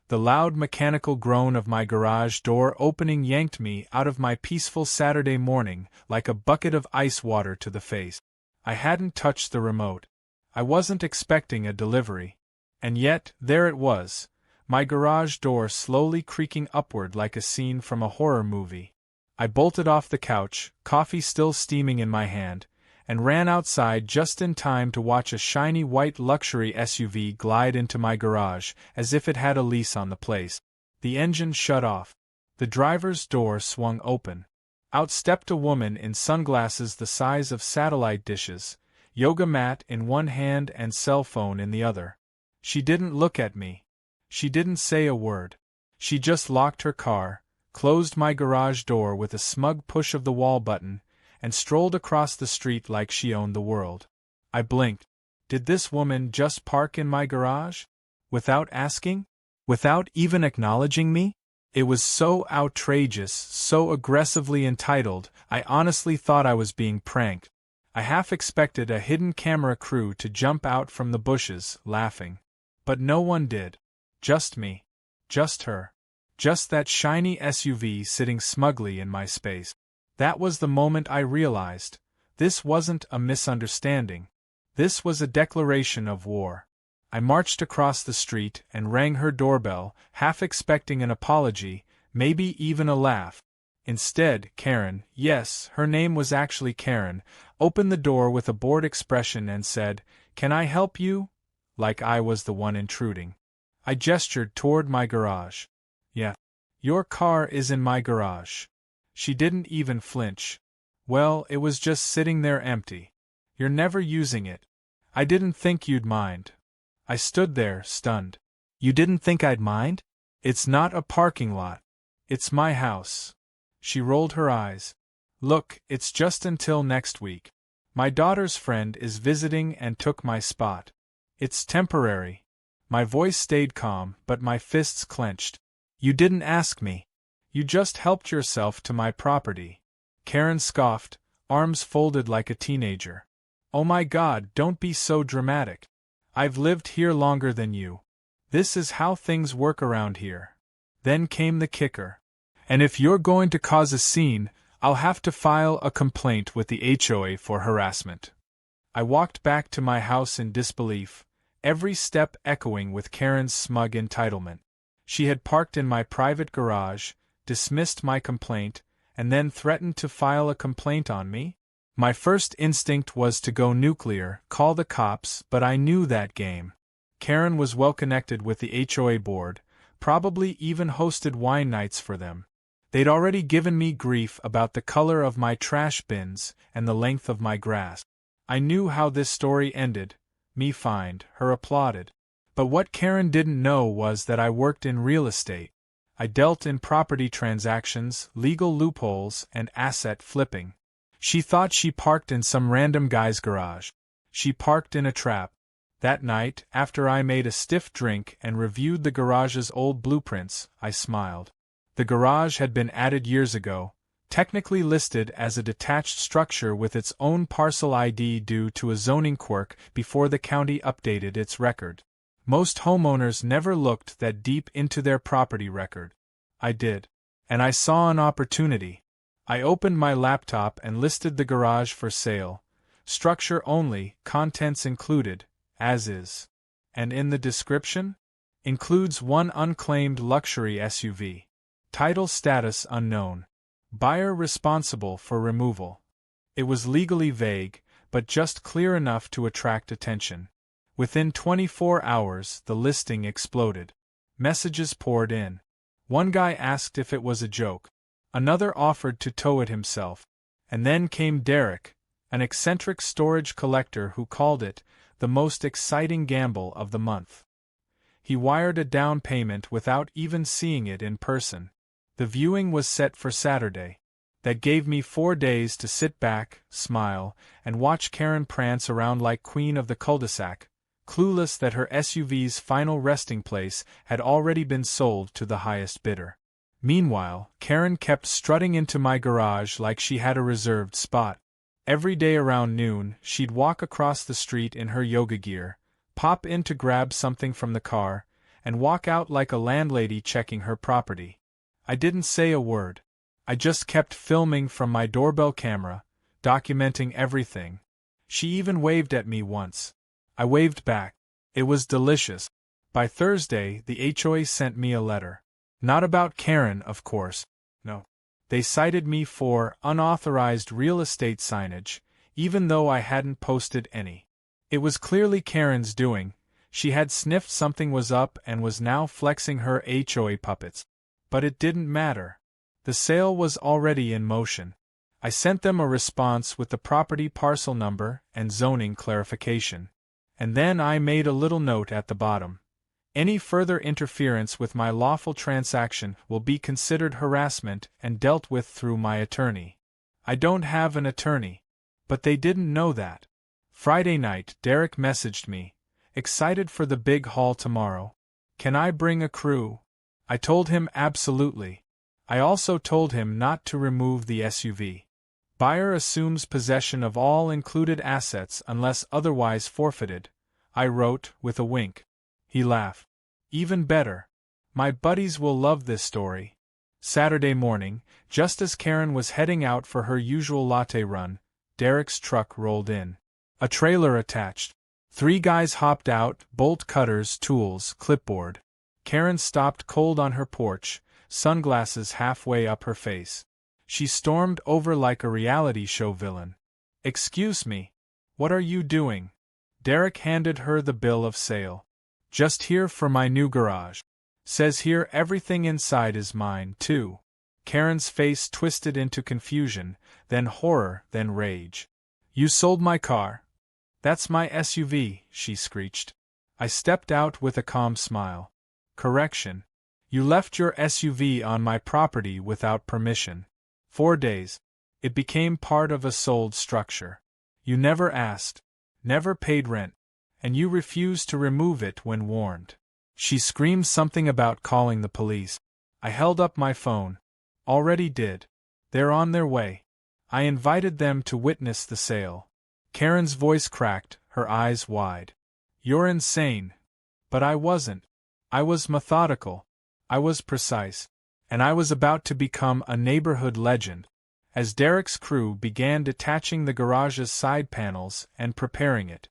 The loud mechanical groan of my garage door opening yanked me out of my peaceful Saturday morning like a bucket of ice water to the face. I hadn't touched the remote. I wasn't expecting a delivery. And yet, there it was, my garage door slowly creaking upward like a scene from a horror movie. I bolted off the couch, coffee still steaming in my hand, and ran outside just in time to watch a shiny white luxury SUV glide into my garage as if it had a lease on the place. The engine shut off. The driver's door swung open. Out stepped a woman in sunglasses the size of satellite dishes, yoga mat in one hand and cell phone in the other. She didn't look at me. She didn't say a word. She just locked her car, closed my garage door with a smug push of the wall button, and strolled across the street like she owned the world. I blinked. Did this woman just park in my garage? Without asking? Without even acknowledging me? It was so outrageous, so aggressively entitled, I honestly thought I was being pranked. I half expected a hidden camera crew to jump out from the bushes, laughing. But no one did. Just me. Just her. Just that shiny SUV sitting smugly in my space. That was the moment I realized, this wasn't a misunderstanding. This was a declaration of war. I marched across the street and rang her doorbell, half expecting an apology, maybe even a laugh. Instead, Karen, yes, her name was actually Karen, opened the door with a bored expression and said, "Can I help you?" Like I was the one intruding. I gestured toward my garage. "Yeah. Your car is in my garage." She didn't even flinch. "Well, it was just sitting there empty. You're never using it. I didn't think you'd mind." I stood there, stunned. "You didn't think I'd mind? It's not a parking lot. It's my house." She rolled her eyes. "Look, it's just until next week. My daughter's friend is visiting and took my spot. It's temporary." My voice stayed calm, but my fists clenched. "You didn't ask me. You just helped yourself to my property." Karen scoffed, arms folded like a teenager. "Oh my God, don't be so dramatic. I've lived here longer than you. This is how things work around here." Then came the kicker. "And if you're going to cause a scene, I'll have to file a complaint with the HOA for harassment." I walked back to my house in disbelief, every step echoing with Karen's smug entitlement. She had parked in my private garage, dismissed my complaint, and then threatened to file a complaint on me? My first instinct was to go nuclear, call the cops, but I knew that game. Karen was well connected with the HOA board, probably even hosted wine nights for them. They'd already given me grief about the color of my trash bins and the length of my grass. I knew how this story ended, me fined, her applauded. But what Karen didn't know was that I worked in real estate. I dealt in property transactions, legal loopholes, and asset flipping. She thought she parked in some random guy's garage. She parked in a trap. That night, after I made a stiff drink and reviewed the garage's old blueprints, I smiled. The garage had been added years ago, technically listed as a detached structure with its own parcel ID due to a zoning quirk before the county updated its record. Most homeowners never looked that deep into their property record. I did. And I saw an opportunity. I opened my laptop and listed the garage for sale. Structure only, contents included, as is. And in the description? Includes one unclaimed luxury SUV. Title status unknown. Buyer responsible for removal. It was legally vague, but just clear enough to attract attention. Within 24 hours, the listing exploded. Messages poured in. One guy asked if it was a joke. Another offered to tow it himself. And then came Derek, an eccentric storage collector who called it the most exciting gamble of the month. He wired a down payment without even seeing it in person. The viewing was set for Saturday. That gave me 4 days to sit back, smile, and watch Karen prance around like queen of the cul-de-sac, clueless that her SUV's final resting place had already been sold to the highest bidder. Meanwhile, Karen kept strutting into my garage like she had a reserved spot. Every day around noon, she'd walk across the street in her yoga gear, pop in to grab something from the car, and walk out like a landlady checking her property. I didn't say a word. I just kept filming from my doorbell camera, documenting everything. She even waved at me once. I waved back. It was delicious. By Thursday, the HOA sent me a letter. Not about Karen, of course. No. They cited me for unauthorized real estate signage, even though I hadn't posted any. It was clearly Karen's doing. She had sniffed something was up and was now flexing her HOA puppets. But it didn't matter. The sale was already in motion. I sent them a response with the property parcel number and zoning clarification. And then I made a little note at the bottom. Any further interference with my lawful transaction will be considered harassment and dealt with through my attorney. I don't have an attorney. But they didn't know that. Friday night, Derek messaged me, excited for the big haul tomorrow. Can I bring a crew? I told him absolutely. I also told him not to remove the SUV. Buyer assumes possession of all included assets unless otherwise forfeited, I wrote with a wink. He laughed. Even better. My buddies will love this story. Saturday morning, just as Karen was heading out for her usual latte run, Derek's truck rolled in. A trailer attached. 3 guys hopped out, bolt cutters, tools, clipboard. Karen stopped cold on her porch, sunglasses halfway up her face. She stormed over like a reality show villain. Excuse me. What are you doing? Derek handed her the bill of sale. Just here for my new garage. Says here everything inside is mine, too. Karen's face twisted into confusion, then horror, then rage. You sold my car? That's my SUV, she screeched. I stepped out with a calm smile. Correction. You left your SUV on my property without permission. 4 days. It became part of a sold structure. You never asked. Never paid rent. And you refused to remove it when warned. She screamed something about calling the police. I held up my phone. Already did. They're on their way. I invited them to witness the sale. Karen's voice cracked, her eyes wide. You're insane. But I wasn't. I was methodical. I was precise. And I was about to become a neighborhood legend. As Derek's crew began detaching the garage's side panels and preparing it.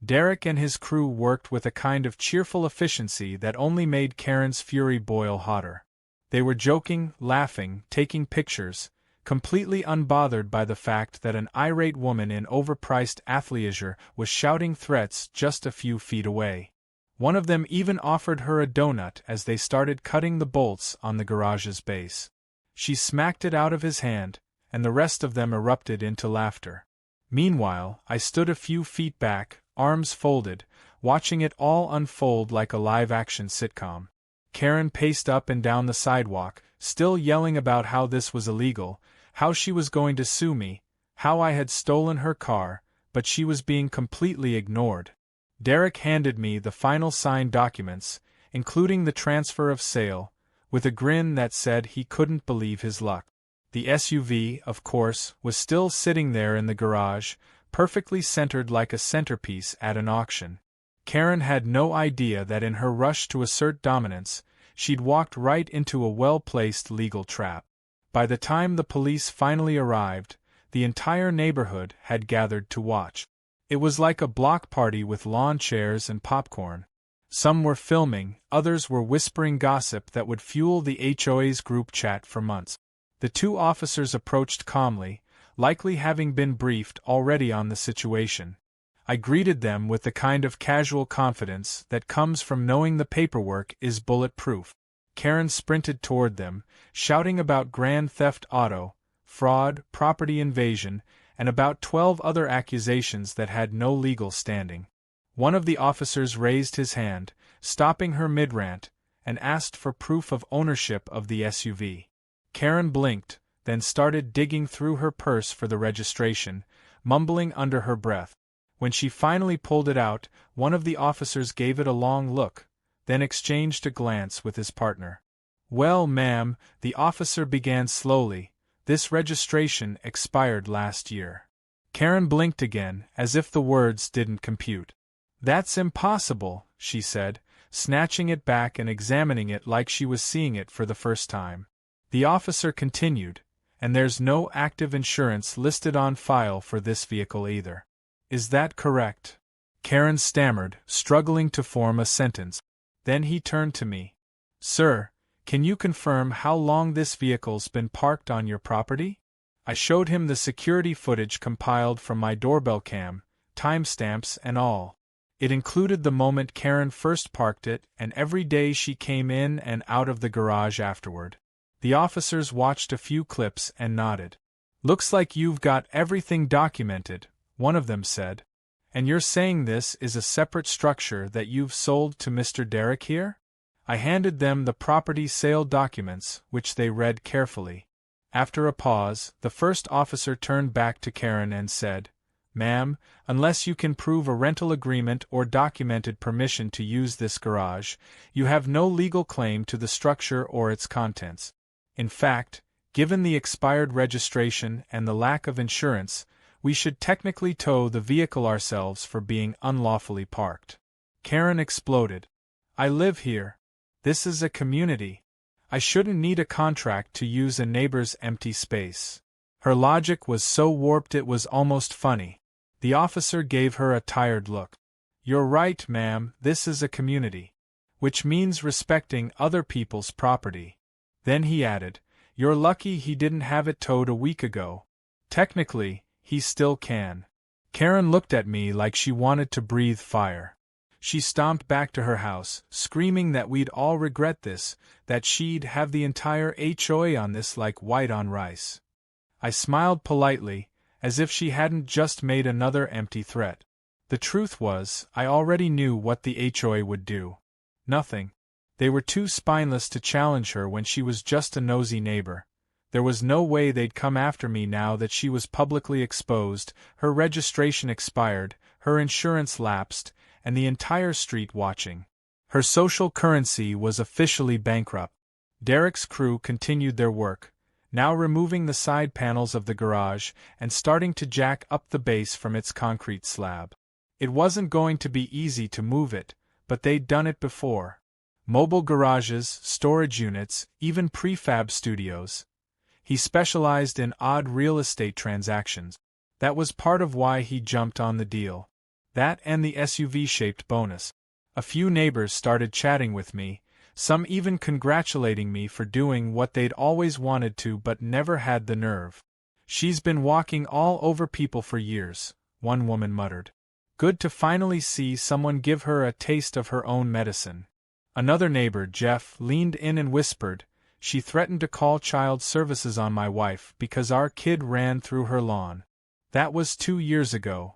Derek and his crew worked with a kind of cheerful efficiency that only made Karen's fury boil hotter. They were joking, laughing, taking pictures, completely unbothered by the fact that an irate woman in overpriced athleisure was shouting threats just a few feet away. One of them even offered her a donut as they started cutting the bolts on the garage's base. She smacked it out of his hand, and the rest of them erupted into laughter. Meanwhile, I stood a few feet back, arms folded, watching it all unfold like a live-action sitcom. Karen paced up and down the sidewalk, still yelling about how this was illegal, how she was going to sue me, how I had stolen her car, but she was being completely ignored. Derek handed me the final signed documents, including the transfer of sale, with a grin that said he couldn't believe his luck. The SUV, of course, was still sitting there in the garage, perfectly centered like a centerpiece at an auction. Karen had no idea that in her rush to assert dominance, she'd walked right into a well-placed legal trap. By the time the police finally arrived, the entire neighborhood had gathered to watch. It was like a block party with lawn chairs and popcorn. Some were filming, others were whispering gossip that would fuel the HOA's group chat for months. The 2 officers approached calmly, likely having been briefed already on the situation. I greeted them with the kind of casual confidence that comes from knowing the paperwork is bulletproof. Karen sprinted toward them, shouting about grand theft auto, fraud, property invasion, and about 12 other accusations that had no legal standing. One of the officers raised his hand, stopping her mid-rant, and asked for proof of ownership of the SUV. Karen blinked, then started digging through her purse for the registration, mumbling under her breath. When she finally pulled it out, one of the officers gave it a long look, then exchanged a glance with his partner. Well, ma'am, the officer began slowly, this registration expired last year. Karen blinked again, as if the words didn't compute. That's impossible, she said, snatching it back and examining it like she was seeing it for the first time. The officer continued, "And there's no active insurance listed on file for this vehicle either. Is that correct?" Karen stammered, struggling to form a sentence. Then he turned to me. "Sir, can you confirm how long this vehicle's been parked on your property?" I showed him the security footage compiled from my doorbell cam, timestamps and all. It included the moment Karen first parked it and every day she came in and out of the garage afterward. The officers watched a few clips and nodded. "Looks like you've got everything documented," one of them said. "And you're saying this is a separate structure that you've sold to Mr. Derek here?" I handed them the property sale documents, which they read carefully. After a pause, the first officer turned back to Karen and said, "Ma'am, unless you can prove a rental agreement or documented permission to use this garage, you have no legal claim to the structure or its contents. In fact, given the expired registration and the lack of insurance, we should technically tow the vehicle ourselves for being unlawfully parked." Karen exploded. "I live here. This is a community. I shouldn't need a contract to use a neighbor's empty space." Her logic was so warped it was almost funny. The officer gave her a tired look. "You're right, ma'am, this is a community. Which means respecting other people's property." Then he added, "You're lucky he didn't have it towed a week ago. Technically, he still can." Karen looked at me like she wanted to breathe fire. She stomped back to her house, screaming that we'd all regret this, that she'd have the entire HOA on this like white on rice. I smiled politely, as if she hadn't just made another empty threat. The truth was, I already knew what the HOA would do. Nothing. They were too spineless to challenge her when she was just a nosy neighbor. There was no way they'd come after me now that she was publicly exposed, her registration expired, her insurance lapsed, and the entire street watching. Her social currency was officially bankrupt. Derek's crew continued their work, now removing the side panels of the garage and starting to jack up the base from its concrete slab. It wasn't going to be easy to move it, but they'd done it before. Mobile garages, storage units, even prefab studios. He specialized in odd real estate transactions. That was part of why he jumped on the deal. That and the SUV-shaped bonus. A few neighbors started chatting with me, some even congratulating me for doing what they'd always wanted to but never had the nerve. "She's been walking all over people for years," one woman muttered. "Good to finally see someone give her a taste of her own medicine." Another neighbor, Jeff, leaned in and whispered, "She threatened to call child services on my wife because our kid ran through her lawn. That was 2 years ago."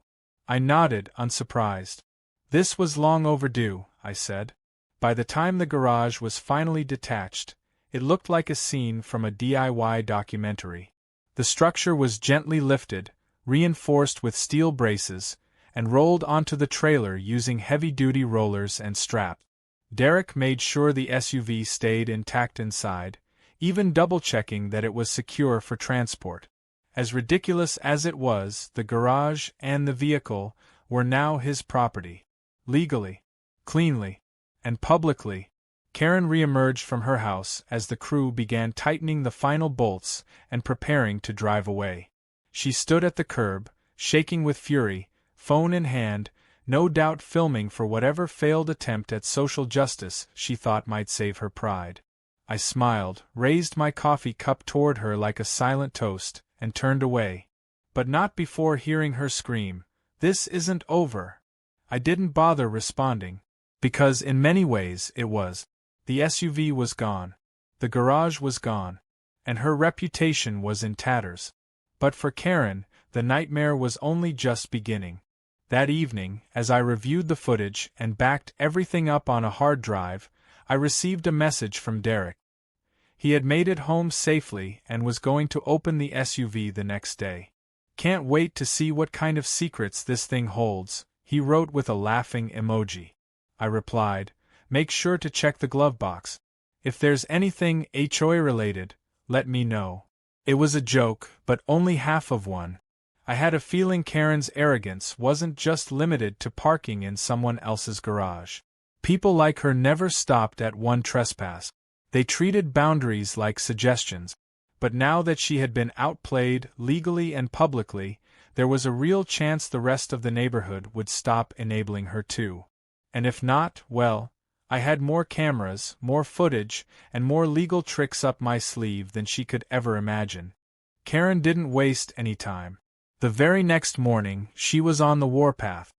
I nodded, unsurprised. "This was long overdue," I said. By the time the garage was finally detached, it looked like a scene from a DIY documentary. The structure was gently lifted, reinforced with steel braces, and rolled onto the trailer using heavy-duty rollers and straps. Derek made sure the SUV stayed intact inside, even double-checking that it was secure for transport. As ridiculous as it was, the garage and the vehicle were now his property. Legally, cleanly, and publicly. Karen reemerged from her house as the crew began tightening the final bolts and preparing to drive away. She stood at the curb, shaking with fury, phone in hand, no doubt filming for whatever failed attempt at social justice she thought might save her pride. I smiled, raised my coffee cup toward her like a silent toast, and turned away. But not before hearing her scream, "This isn't over." I didn't bother responding, because in many ways it was. The SUV was gone. The garage was gone. And her reputation was in tatters. But for Karen, the nightmare was only just beginning. That evening, as I reviewed the footage and backed everything up on a hard drive, I received a message from Derek. He had made it home safely and was going to open the SUV the next day. "Can't wait to see what kind of secrets this thing holds," he wrote with a laughing emoji. I replied, "Make sure to check the glove box. If there's anything HOA-related, let me know." It was a joke, but only half of one. I had a feeling Karen's arrogance wasn't just limited to parking in someone else's garage. People like her never stopped at one trespass. They treated boundaries like suggestions. But now that she had been outplayed, legally and publicly, there was a real chance the rest of the neighborhood would stop enabling her too. And if not, well, I had more cameras, more footage, and more legal tricks up my sleeve than she could ever imagine. Karen didn't waste any time. The very next morning, she was on the warpath.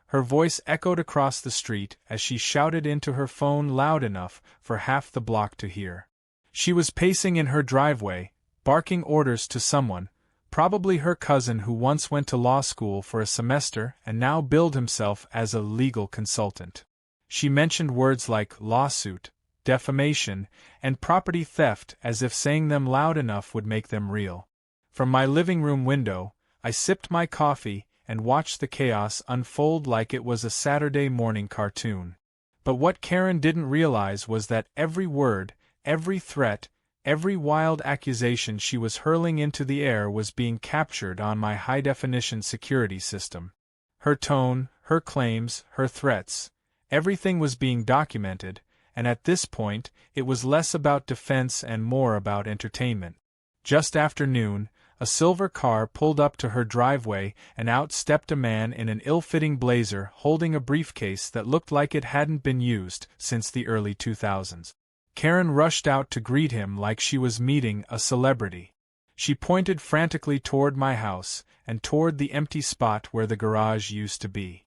Her voice echoed across the street as she shouted into her phone loud enough for half the block to hear. She was pacing in her driveway, barking orders to someone, probably her cousin who once went to law school for a semester and now billed himself as a legal consultant. She mentioned words like lawsuit, defamation, and property theft as if saying them loud enough would make them real. From my living room window, I sipped my coffee and watched the chaos unfold like it was a Saturday morning cartoon. But what Karen didn't realize was that every word, every threat, every wild accusation she was hurling into the air was being captured on my high-definition security system. Her tone, her claims, her threats, everything was being documented, and at this point, it was less about defense and more about entertainment. Just after noon, a silver car pulled up to her driveway and out stepped a man in an ill-fitting blazer holding a briefcase that looked like it hadn't been used since the early 2000s. Karen rushed out to greet him like she was meeting a celebrity. She pointed frantically toward my house and toward the empty spot where the garage used to be.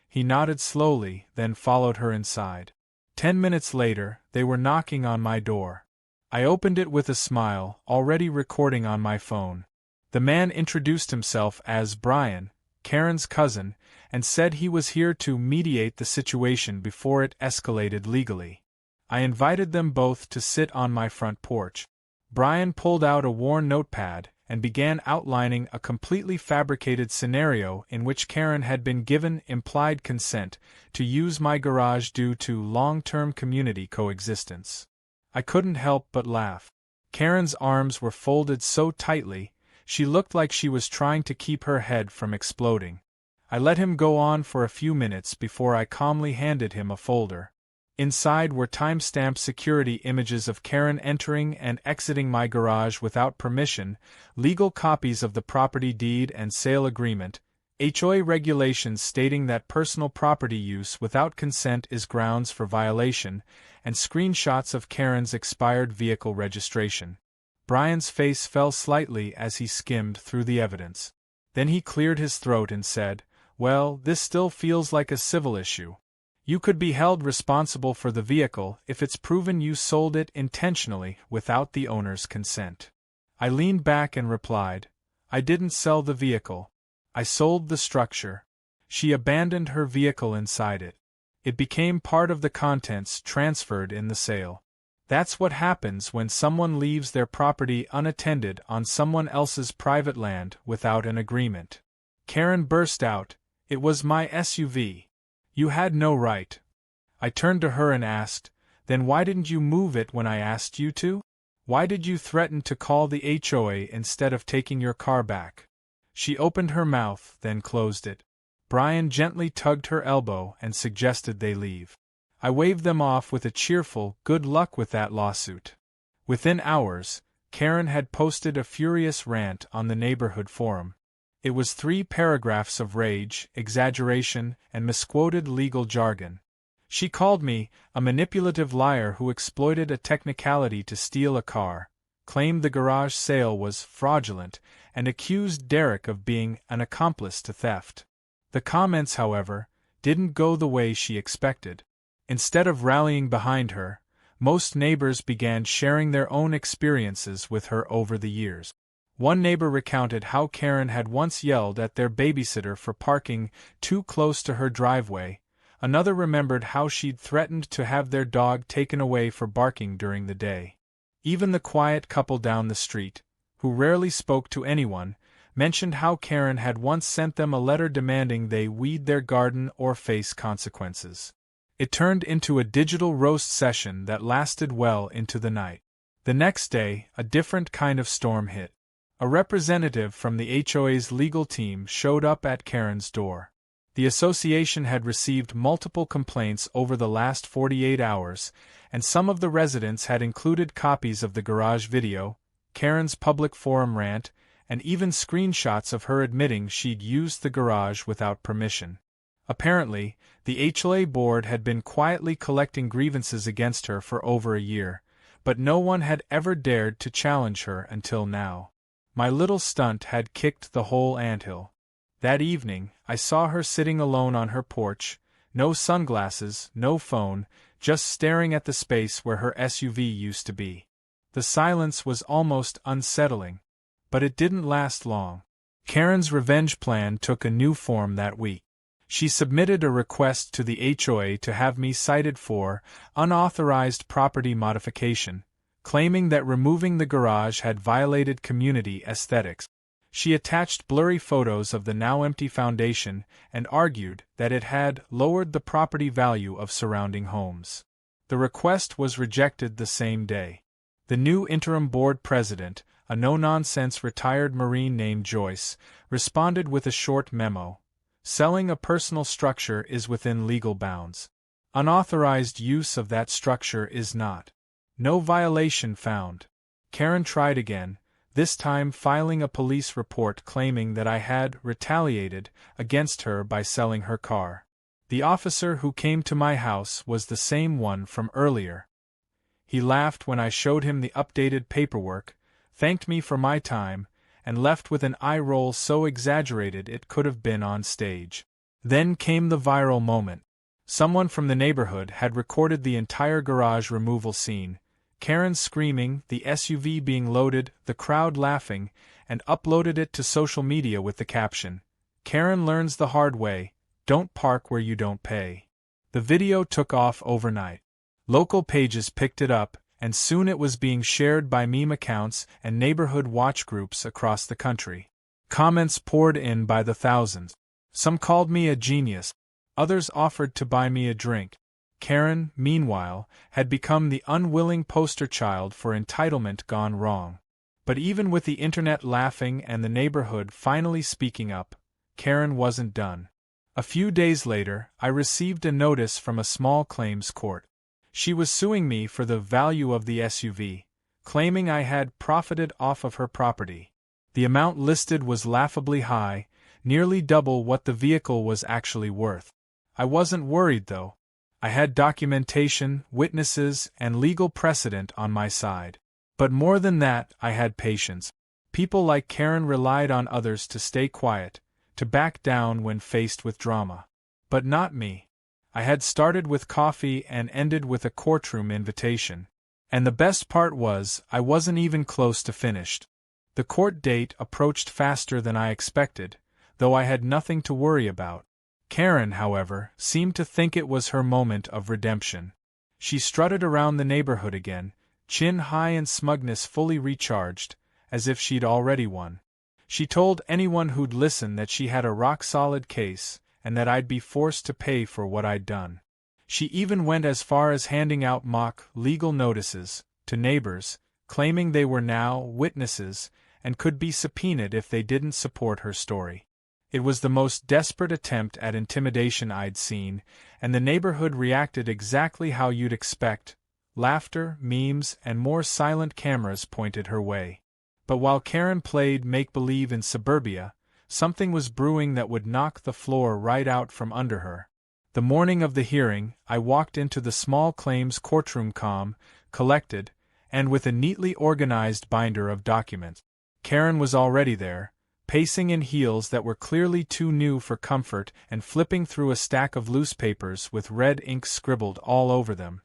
He nodded slowly, then followed her inside. 10 minutes later, they were knocking on my door. I opened it with a smile, already recording on my phone. The man introduced himself as Brian, Karen's cousin, and said he was here to mediate the situation before it escalated legally. I invited them both to sit on my front porch. Brian pulled out a worn notepad and began outlining a completely fabricated scenario in which Karen had been given implied consent to use my garage due to long-term community coexistence. I couldn't help but laugh. Karen's arms were folded so tightly, she looked like she was trying to keep her head from exploding. I let him go on for a few minutes before I calmly handed him a folder. Inside were time-stamped security images of Karen entering and exiting my garage without permission, legal copies of the property deed and sale agreement, HOA regulations stating that personal property use without consent is grounds for violation, and screenshots of Karen's expired vehicle registration. Brian's face fell slightly as he skimmed through the evidence. Then he cleared his throat and said, "Well, this still feels like a civil issue. You could be held responsible for the vehicle if it's proven you sold it intentionally without the owner's consent." I leaned back and replied, "I didn't sell the vehicle. I sold the structure." She abandoned her vehicle inside it. It became part of the contents transferred in the sale. That's what happens when someone leaves their property unattended on someone else's private land without an agreement. Karen burst out, "It was my SUV. You had no right." I turned to her and asked, "Then why didn't you move it when I asked you to? Why did you threaten to call the HOA instead of taking your car back?" She opened her mouth, then closed it. Brian gently tugged her elbow and suggested they leave. I waved them off with a cheerful, "Good luck with that lawsuit." Within hours, Karen had posted a furious rant on the neighborhood forum. It was 3 paragraphs of rage, exaggeration, and misquoted legal jargon. She called me a manipulative liar who exploited a technicality to steal a car, claimed the garage sale was fraudulent, and accused Derek of being an accomplice to theft. The comments, however, didn't go the way she expected. Instead of rallying behind her, most neighbors began sharing their own experiences with her over the years. One neighbor recounted how Karen had once yelled at their babysitter for parking too close to her driveway. Another remembered how she'd threatened to have their dog taken away for barking during the day. Even the quiet couple down the street, who rarely spoke to anyone, mentioned how Karen had once sent them a letter demanding they weed their garden or face consequences. It turned into a digital roast session that lasted well into the night. The next day, a different kind of storm hit. A representative from the HOA's legal team showed up at Karen's door. The association had received multiple complaints over the last 48 hours, and some of the residents had included copies of the garage video, Karen's public forum rant, and even screenshots of her admitting she'd used the garage without permission. Apparently, the HOA board had been quietly collecting grievances against her for over a year, but no one had ever dared to challenge her until now. My little stunt had kicked the whole anthill. That evening, I saw her sitting alone on her porch, no sunglasses, no phone, just staring at the space where her SUV used to be. The silence was almost unsettling. But it didn't last long. Karen's revenge plan took a new form that week. She submitted a request to the HOA to have me cited for unauthorized property modification, claiming that removing the garage had violated community aesthetics. She attached blurry photos of the now-empty foundation and argued that it had lowered the property value of surrounding homes. The request was rejected the same day. The new interim board president, a no-nonsense retired Marine named Joyce, responded with a short memo. Selling a personal structure is within legal bounds. Unauthorized use of that structure is not. No violation found. Karen tried again, this time filing a police report claiming that I had retaliated against her by selling her car. The officer who came to my house was the same one from earlier. He laughed when I showed him the updated paperwork, thanked me for my time, and left with an eye roll so exaggerated it could have been on stage. Then came the viral moment. Someone from the neighborhood had recorded the entire garage removal scene, Karen screaming, the SUV being loaded, the crowd laughing, and uploaded it to social media with the caption, "Karen learns the hard way, don't park where you don't pay." The video took off overnight. Local pages picked it up, and soon it was being shared by meme accounts and neighborhood watch groups across the country. Comments poured in by the thousands. Some called me a genius. Others offered to buy me a drink. Karen, meanwhile, had become the unwilling poster child for entitlement gone wrong. But even with the internet laughing and the neighborhood finally speaking up, Karen wasn't done. A few days later, I received a notice from a small claims court. She was suing me for the value of the SUV, claiming I had profited off of her property. The amount listed was laughably high, nearly double what the vehicle was actually worth. I wasn't worried, though. I had documentation, witnesses, and legal precedent on my side. But more than that, I had patience. People like Karen relied on others to stay quiet, to back down when faced with drama. But not me. I had started with coffee and ended with a courtroom invitation. And the best part was, I wasn't even close to finished. The court date approached faster than I expected, though I had nothing to worry about. Karen, however, seemed to think it was her moment of redemption. She strutted around the neighborhood again, chin high and smugness fully recharged, as if she'd already won. She told anyone who'd listen that she had a rock-solid case, and that I'd be forced to pay for what I'd done. She even went as far as handing out mock legal notices to neighbors, claiming they were now witnesses and could be subpoenaed if they didn't support her story. It was the most desperate attempt at intimidation I'd seen, and the neighborhood reacted exactly how you'd expect. Laughter, memes, and more silent cameras pointed her way. But while Karen played make-believe in suburbia, something was brewing that would knock the floor right out from under her. The morning of the hearing, I walked into the small claims courtroom calm, collected, and with a neatly organized binder of documents. Karen was already there, pacing in heels that were clearly too new for comfort and flipping through a stack of loose papers with red ink scribbled all over them.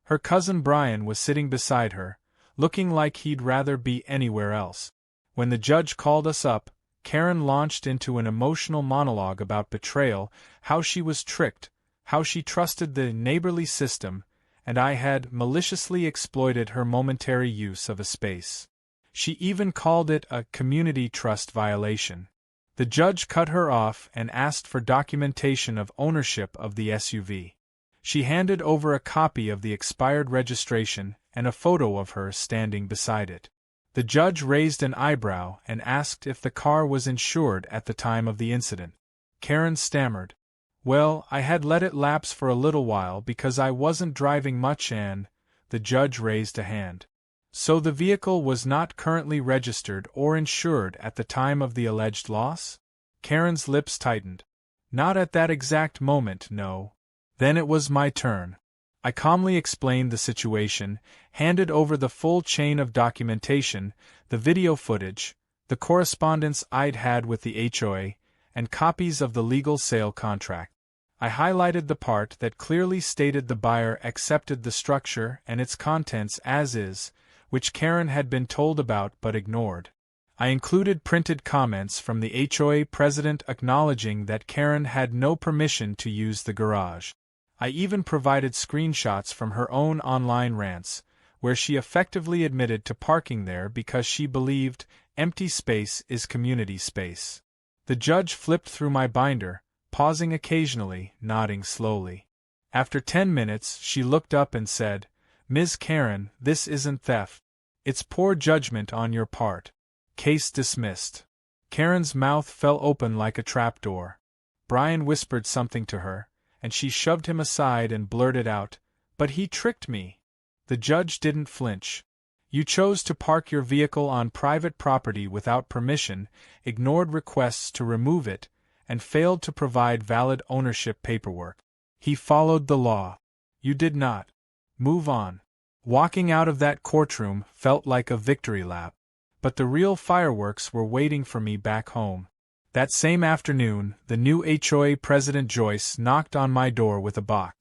Her cousin Brian was sitting beside her, looking like he'd rather be anywhere else. When the judge called us up, Karen launched into an emotional monologue about betrayal, how she was tricked, how she trusted the neighborly system, and I had maliciously exploited her momentary use of a space. She even called it a community trust violation. The judge cut her off and asked for documentation of ownership of the SUV. She handed over a copy of the expired registration and a photo of her standing beside it. The judge raised an eyebrow and asked if the car was insured at the time of the incident. Karen stammered, Well, I had let it lapse for a little while because I wasn't driving much and, the judge raised a hand. So the vehicle was not currently registered or insured at the time of the alleged loss? Karen's lips tightened. Not at that exact moment, no. Then it was my turn. I calmly explained the situation, handed over the full chain of documentation, the video footage, the correspondence I'd had with the HOA, and copies of the legal sale contract. I highlighted the part that clearly stated the buyer accepted the structure and its contents as is, which Karen had been told about but ignored. I included printed comments from the HOA president acknowledging that Karen had no permission to use the garage. I even provided screenshots from her own online rants, where she effectively admitted to parking there because she believed empty space is community space. The judge flipped through my binder, pausing occasionally, nodding slowly. After 10 minutes, she looked up and said, "Ms. Karen, this isn't theft. It's poor judgment on your part. Case dismissed." Karen's mouth fell open like a trapdoor. Brian whispered something to her, and she shoved him aside and blurted out, "But he tricked me." The judge didn't flinch. "You chose to park your vehicle on private property without permission, ignored requests to remove it, and failed to provide valid ownership paperwork. He followed the law. You did not. Move on." Walking out of that courtroom felt like a victory lap. But the real fireworks were waiting for me back home. That same afternoon, the new HOA president Joyce knocked on my door with a box.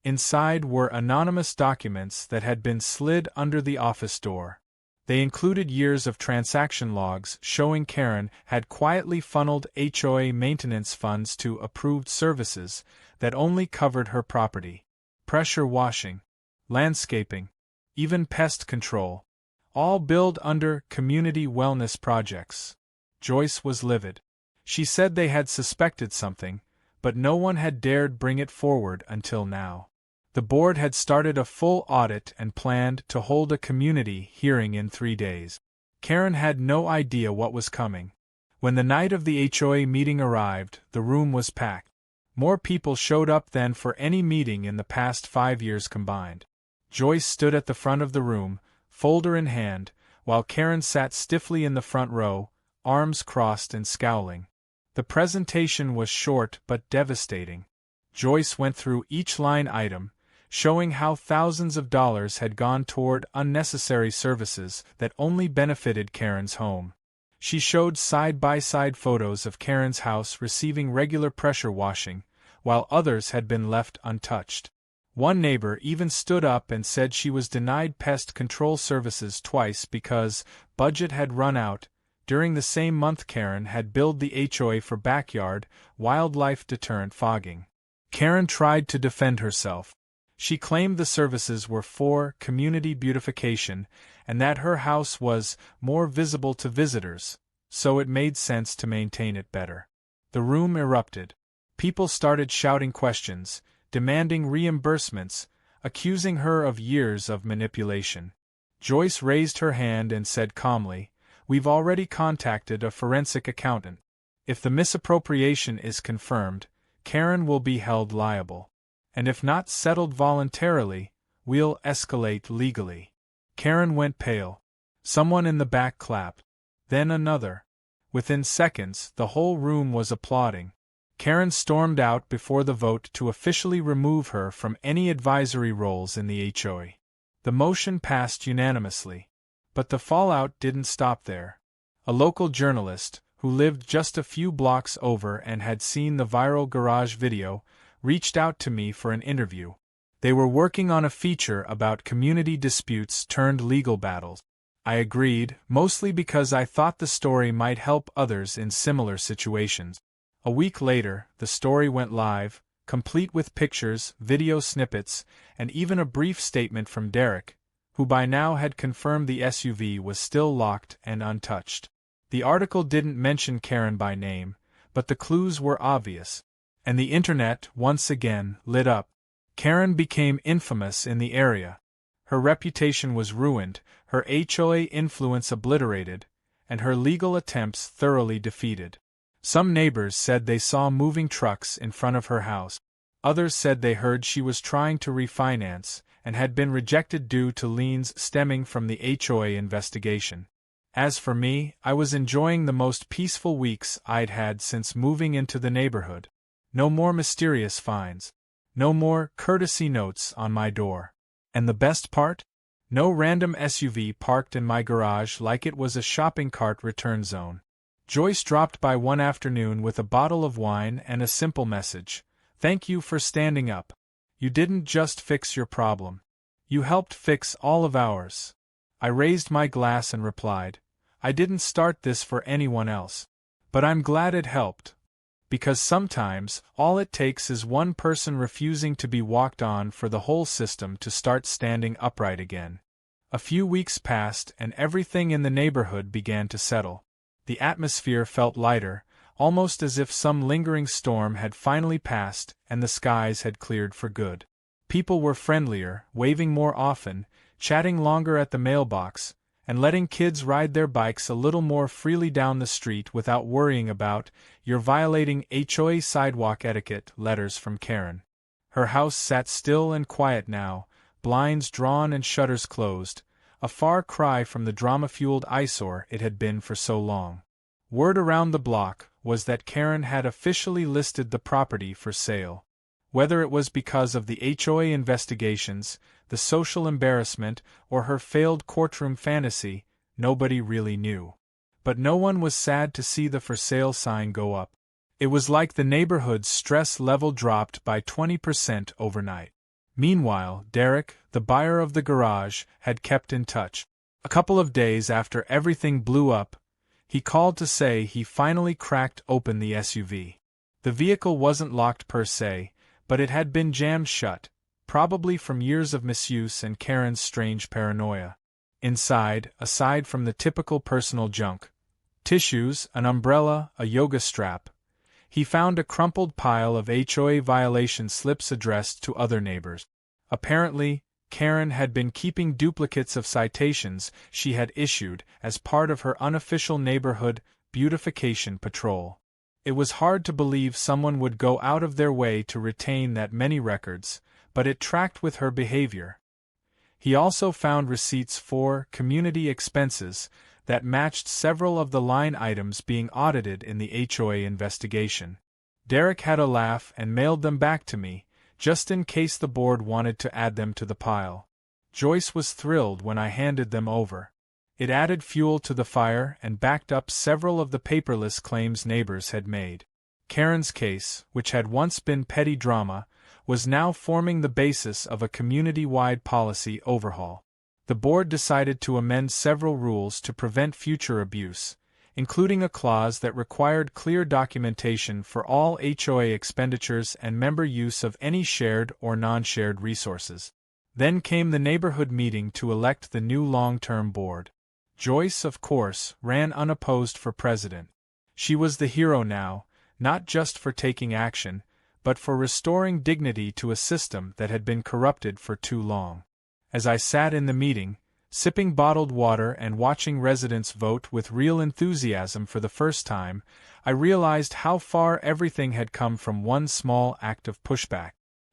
Inside were anonymous documents that had been slid under the office door. They included years of transaction logs showing Karen had quietly funneled HOA maintenance funds to approved services that only covered her property. Pressure washing, landscaping, even pest control. All billed under community wellness projects. Joyce was livid. She said they had suspected something, but no one had dared bring it forward until now. The board had started a full audit and planned to hold a community hearing in 3 days. Karen had no idea what was coming. When the night of the HOA meeting arrived, the room was packed. More people showed up than for any meeting in the past 5 years combined. Joyce stood at the front of the room, folder in hand, while Karen sat stiffly in the front row, arms crossed and scowling. The presentation was short but devastating. Joyce went through each line item, showing how thousands of dollars had gone toward unnecessary services that only benefited Karen's home. She showed side-by-side photos of Karen's house receiving regular pressure washing, while others had been left untouched. One neighbor even stood up and said she was denied pest control services twice because budget had run out. During the same month Karen had billed the HOA for backyard, wildlife deterrent fogging. Karen tried to defend herself. She claimed the services were for community beautification and that her house was more visible to visitors, so it made sense to maintain it better. The room erupted. People started shouting questions, demanding reimbursements, accusing her of years of manipulation. Joyce raised her hand and said calmly, "We've already contacted a forensic accountant. If the misappropriation is confirmed, Karen will be held liable. And if not settled voluntarily, we'll escalate legally." Karen went pale. Someone in the back clapped. Then another. Within seconds, the whole room was applauding. Karen stormed out before the vote to officially remove her from any advisory roles in the HOA. The motion passed unanimously. But the fallout didn't stop there. A local journalist, who lived just a few blocks over and had seen the viral garage video, reached out to me for an interview. They were working on a feature about community disputes turned legal battles. I agreed, mostly because I thought the story might help others in similar situations. A week later, the story went live, complete with pictures, video snippets, and even a brief statement from Derek, who by now had confirmed the SUV was still locked and untouched. The article didn't mention Karen by name, but the clues were obvious. And the internet, once again, lit up. Karen became infamous in the area. Her reputation was ruined, her HOA influence obliterated, and her legal attempts thoroughly defeated. Some neighbors said they saw moving trucks in front of her house. Others said they heard she was trying to refinance and had been rejected due to liens stemming from the HOA investigation. As for me, I was enjoying the most peaceful weeks I'd had since moving into the neighborhood. No more mysterious fines. No more courtesy notes on my door. And the best part? No random SUV parked in my garage like it was a shopping cart return zone. Joyce dropped by one afternoon with a bottle of wine and a simple message. "Thank you for standing up. You didn't just fix your problem. You helped fix all of ours." I raised my glass and replied, "I didn't start this for anyone else. But I'm glad it helped. Because sometimes, all it takes is one person refusing to be walked on for the whole system to start standing upright again." A few weeks passed and everything in the neighborhood began to settle. The atmosphere felt lighter, almost as if some lingering storm had finally passed and the skies had cleared for good. People were friendlier, waving more often, chatting longer at the mailbox, and letting kids ride their bikes a little more freely down the street without worrying about "you're violating HOA sidewalk etiquette" letters from Karen. Her house sat still and quiet now, blinds drawn and shutters closed, a far cry from the drama-fueled eyesore it had been for so long. Word around the block was that Karen had officially listed the property for sale. Whether it was because of the HOA investigations, the social embarrassment, or her failed courtroom fantasy, nobody really knew. But no one was sad to see the for sale sign go up. It was like the neighborhood's stress level dropped by 20% overnight. Meanwhile, Derek, the buyer of the garage, had kept in touch. A couple of days after everything blew up, he called to say he finally cracked open the SUV. The vehicle wasn't locked per se, but it had been jammed shut, probably from years of misuse and Karen's strange paranoia. Inside, aside from the typical personal junk, tissues, an umbrella, a yoga strap, he found a crumpled pile of HOA violation slips addressed to other neighbors. Apparently, Karen had been keeping duplicates of citations she had issued as part of her unofficial neighborhood beautification patrol. It was hard to believe someone would go out of their way to retain that many records, but it tracked with her behavior. He also found receipts for community expenses that matched several of the line items being audited in the HOA investigation. Derek had a laugh and mailed them back to me, just in case the board wanted to add them to the pile. Joyce was thrilled when I handed them over. It added fuel to the fire and backed up several of the paperless claims neighbors had made. Karen's case, which had once been petty drama, was now forming the basis of a community-wide policy overhaul. The board decided to amend several rules to prevent future abuse, including a clause that required clear documentation for all HOA expenditures and member use of any shared or non-shared resources. Then came the neighborhood meeting to elect the new long-term board. Joyce, of course, ran unopposed for president. She was the hero now, not just for taking action, but for restoring dignity to a system that had been corrupted for too long. As I sat in the meeting, sipping bottled water and watching residents vote with real enthusiasm for the first time, I realized how far everything had come from one small act of pushback.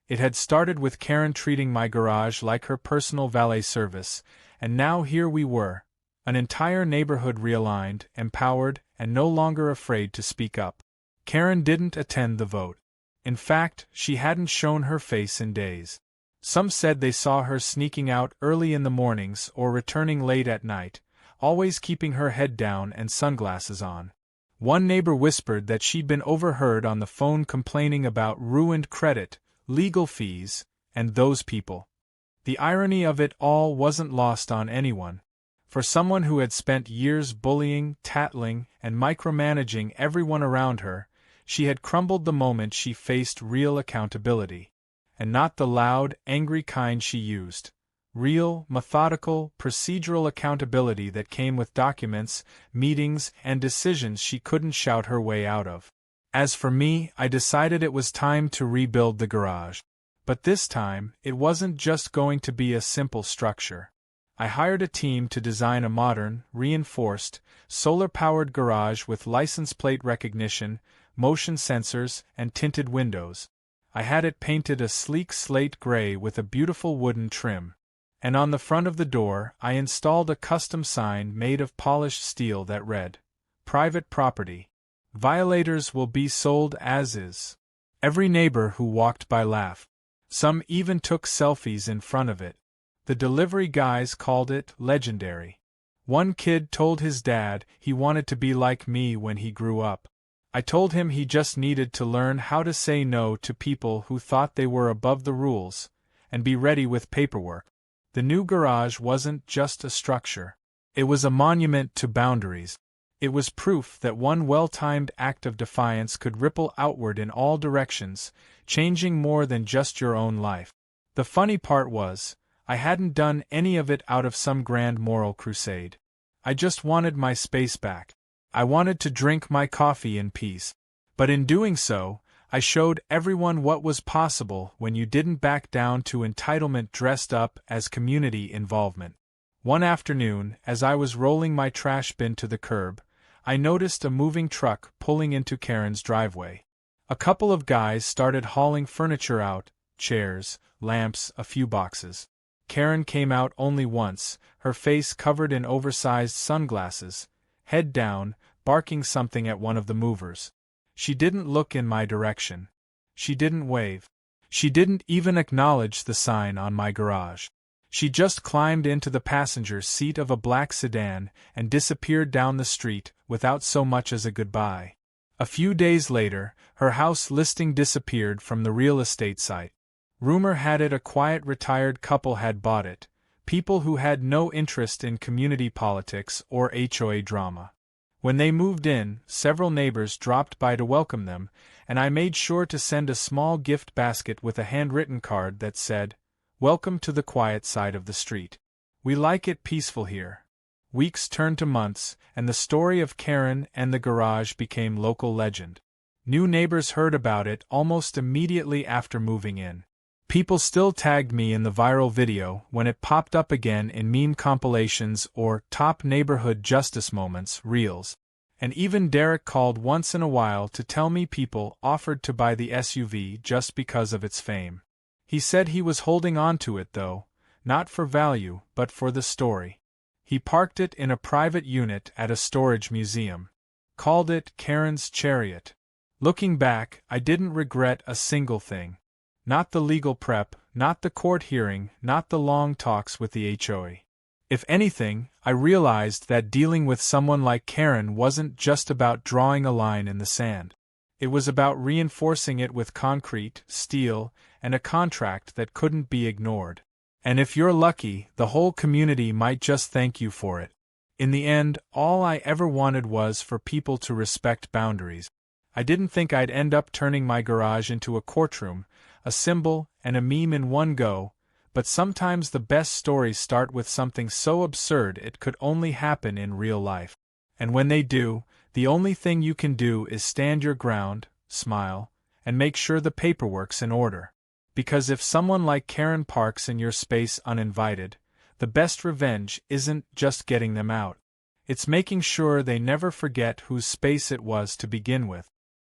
It had started with Karen treating my garage like her personal valet service, and now here we were, an entire neighborhood realigned, empowered, and no longer afraid to speak up. Karen didn't attend the vote. In fact, she hadn't shown her face in days. Some said they saw her sneaking out early in the mornings or returning late at night, always keeping her head down and sunglasses on. One neighbor whispered that she'd been overheard on the phone complaining about ruined credit, legal fees, and those people. The irony of it all wasn't lost on anyone. For someone who had spent years bullying, tattling, and micromanaging everyone around her, she had crumbled the moment she faced real accountability. And not the loud, angry kind she used. Real, methodical, procedural accountability that came with documents, meetings, and decisions she couldn't shout her way out of. As for me, I decided it was time to rebuild the garage. But this time, it wasn't just going to be a simple structure. I hired a team to design a modern, reinforced, solar-powered garage with license plate recognition, motion sensors, and tinted windows. I had it painted a sleek slate gray with a beautiful wooden trim. And on the front of the door, I installed a custom sign made of polished steel that read, "Private property. Violators will be sold as is." Every neighbor who walked by laughed. Some even took selfies in front of it. The delivery guys called it legendary. One kid told his dad he wanted to be like me when he grew up. I told him he just needed to learn how to say no to people who thought they were above the rules, and be ready with paperwork. The new garage wasn't just a structure. It was a monument to boundaries. It was proof that one well-timed act of defiance could ripple outward in all directions, changing more than just your own life. The funny part was, I hadn't done any of it out of some grand moral crusade. I just wanted my space back. I wanted to drink my coffee in peace. But in doing so, I showed everyone what was possible when you didn't back down to entitlement dressed up as community involvement. One afternoon, as I was rolling my trash bin to the curb, I noticed a moving truck pulling into Karen's driveway. A couple of guys started hauling furniture out, chairs, lamps, a few boxes. Karen came out only once, her face covered in oversized sunglasses, head down, barking something at one of the movers. She didn't look in my direction. She didn't wave. She didn't even acknowledge the sign on my garage. She just climbed into the passenger seat of a black sedan and disappeared down the street without so much as a goodbye. A few days later, her house listing disappeared from the real estate site. Rumor had it a quiet retired couple had bought it, people who had no interest in community politics or HOA drama. When they moved in, several neighbors dropped by to welcome them, and I made sure to send a small gift basket with a handwritten card that said, "Welcome to the quiet side of the street. We like it peaceful here." Weeks turned to months, and the story of Karen and the garage became local legend. New neighbors heard about it almost immediately after moving in. People still tagged me in the viral video when it popped up again in meme compilations or top neighborhood justice moments reels. And even Derek called once in a while to tell me people offered to buy the SUV just because of its fame. He said he was holding on to it though, not for value but for the story. He parked it in a private unit at a storage museum. Called it Karen's Chariot. Looking back, I didn't regret a single thing. Not the legal prep, not the court hearing, not the long talks with the HOA. If anything, I realized that dealing with someone like Karen wasn't just about drawing a line in the sand. It was about reinforcing it with concrete, steel, and a contract that couldn't be ignored. And if you're lucky, the whole community might just thank you for it. In the end, all I ever wanted was for people to respect boundaries. I didn't think I'd end up turning my garage into a courtroom, a symbol, and a meme in one go, but sometimes the best stories start with something so absurd it could only happen in real life. And when they do, the only thing you can do is stand your ground, smile, and make sure the paperwork's in order. Because if someone like Karen parks in your space uninvited, the best revenge isn't just getting them out. It's making sure they never forget whose space it was to begin with.